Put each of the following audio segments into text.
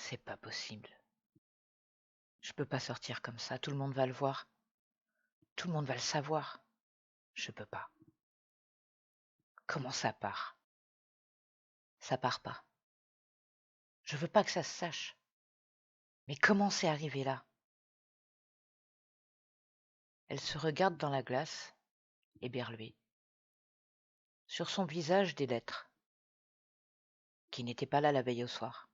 C'est pas possible. Je peux pas sortir comme ça, tout le monde va le voir. Tout le monde va le savoir. Je peux pas. Comment ça part? Ça part pas. Je veux pas que ça se sache. Mais comment c'est arrivé là? Elle se regarde dans la glace, éberluée. Sur son visage, des lettres, qui n'étaient pas là la veille au soir.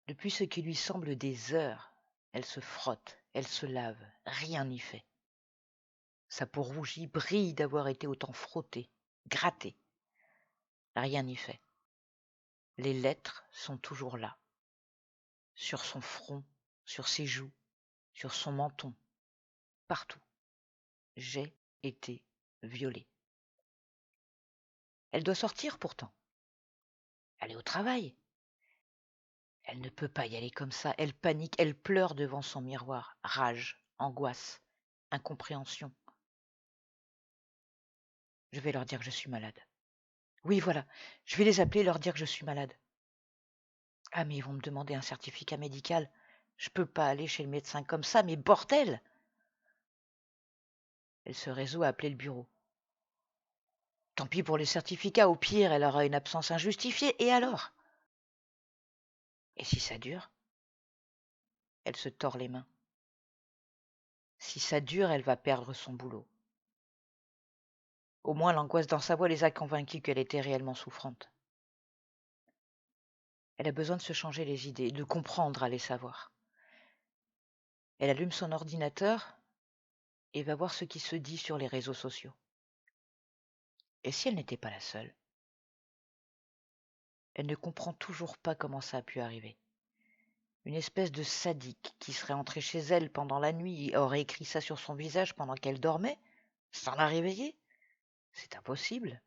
Depuis ce qui lui semble des heures, elle se frotte, elle se lave, rien n'y fait. Sa peau rougie brille d'avoir été autant frottée, grattée. Rien n'y fait. Les lettres sont toujours là, sur son front, sur ses joues, sur son menton, partout. J'ai été violée. Elle doit sortir pourtant, aller au travail. Elle ne peut pas y aller comme ça, elle panique, elle pleure devant son miroir, rage, angoisse, incompréhension. Je vais leur dire que je suis malade. Oui, voilà, je vais les appeler et leur dire que je suis malade. Ah, mais ils vont me demander un certificat médical. Je peux pas aller chez le médecin comme ça, mais bordel! Elle se résout à appeler le bureau. Tant pis pour les certificats, au pire, elle aura une absence injustifiée, et alors? Et si ça dure? Elle se tord les mains. Si ça dure, elle va perdre son boulot. Au moins, l'angoisse dans sa voix les a convaincus qu'elle était réellement souffrante. Elle a besoin de se changer les idées, de comprendre à les savoir. Elle allume son ordinateur et va voir ce qui se dit sur les réseaux sociaux. Et si elle n'était pas la seule? Elle ne comprend toujours pas comment ça a pu arriver. Une espèce de sadique qui serait entré chez elle pendant la nuit et aurait écrit ça sur son visage pendant qu'elle dormait, sans la réveiller? C'est impossible.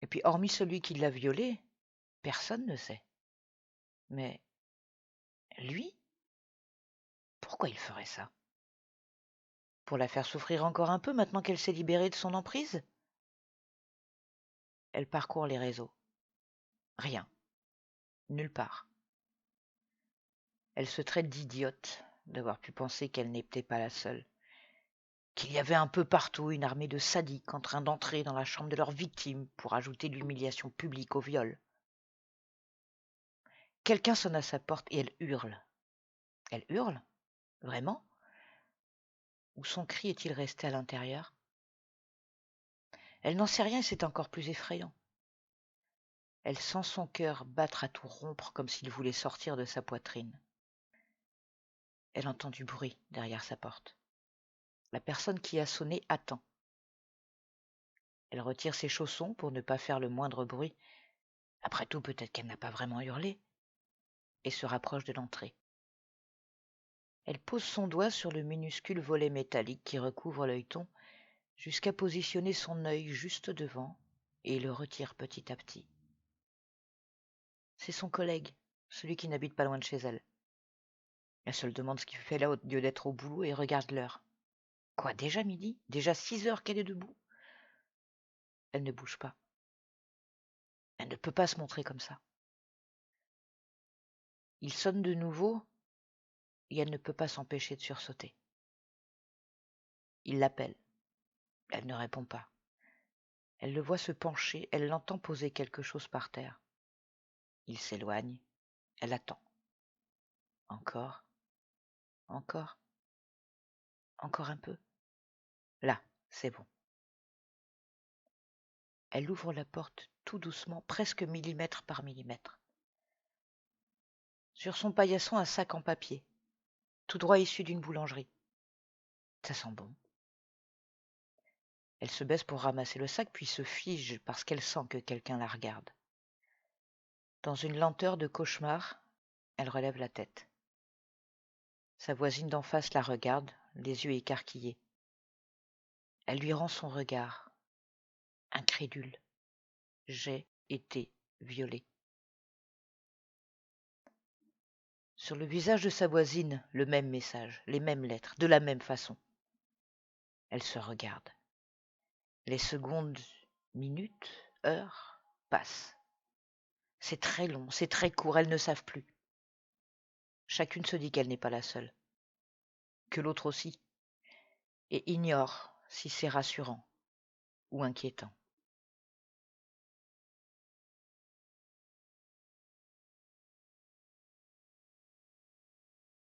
Et puis, hormis celui qui l'a violée, personne ne sait. Mais lui, pourquoi il ferait ça? Pour la faire souffrir encore un peu maintenant qu'elle s'est libérée de son emprise? Elle parcourt les réseaux. Rien. Nulle part. Elle se traite d'idiote d'avoir pu penser qu'elle n'était pas la seule. Qu'il y avait un peu partout une armée de sadiques en train d'entrer dans la chambre de leurs victimes pour ajouter de l'humiliation publique au viol. Quelqu'un sonne à sa porte et elle hurle. Elle hurle? Vraiment? Ou son cri est-il resté à l'intérieur? Elle n'en sait rien et c'est encore plus effrayant. Elle sent son cœur battre à tout rompre comme s'il voulait sortir de sa poitrine. Elle entend du bruit derrière sa porte. La personne qui a sonné attend. Elle retire ses chaussons pour ne pas faire le moindre bruit. Après tout, peut-être qu'elle n'a pas vraiment hurlé. Et se rapproche de l'entrée. Elle pose son doigt sur le minuscule volet métallique qui recouvre l'œilleton jusqu'à positionner son œil juste devant et le retire petit à petit. C'est son collègue, celui qui n'habite pas loin de chez elle. Elle se demande ce qu'il fait là au lieu d'être au boulot et regarde l'heure. Quoi, déjà midi? Déjà 6 heures qu'elle est debout? Elle ne bouge pas. Elle ne peut pas se montrer comme ça. Il sonne de nouveau et elle ne peut pas s'empêcher de sursauter. Il l'appelle. Elle ne répond pas. Elle le voit se pencher, elle l'entend poser quelque chose par terre. Il s'éloigne, elle attend. Encore, encore, encore un peu. Là, c'est bon. Elle ouvre la porte tout doucement, presque millimètre par millimètre. Sur son paillasson, un sac en papier, tout droit issu d'une boulangerie. Ça sent bon. Elle se baisse pour ramasser le sac, puis se fige parce qu'elle sent que quelqu'un la regarde. Dans une lenteur de cauchemar, elle relève la tête. Sa voisine d'en face la regarde, les yeux écarquillés. Elle lui rend son regard, incrédule. J'ai été violée. Sur le visage de sa voisine, le même message, les mêmes lettres, de la même façon. Elle se regarde. Les secondes, minutes, heures passent. C'est très long, c'est très court, elles ne savent plus. Chacune se dit qu'elle n'est pas la seule, que l'autre aussi, et ignore si c'est rassurant ou inquiétant.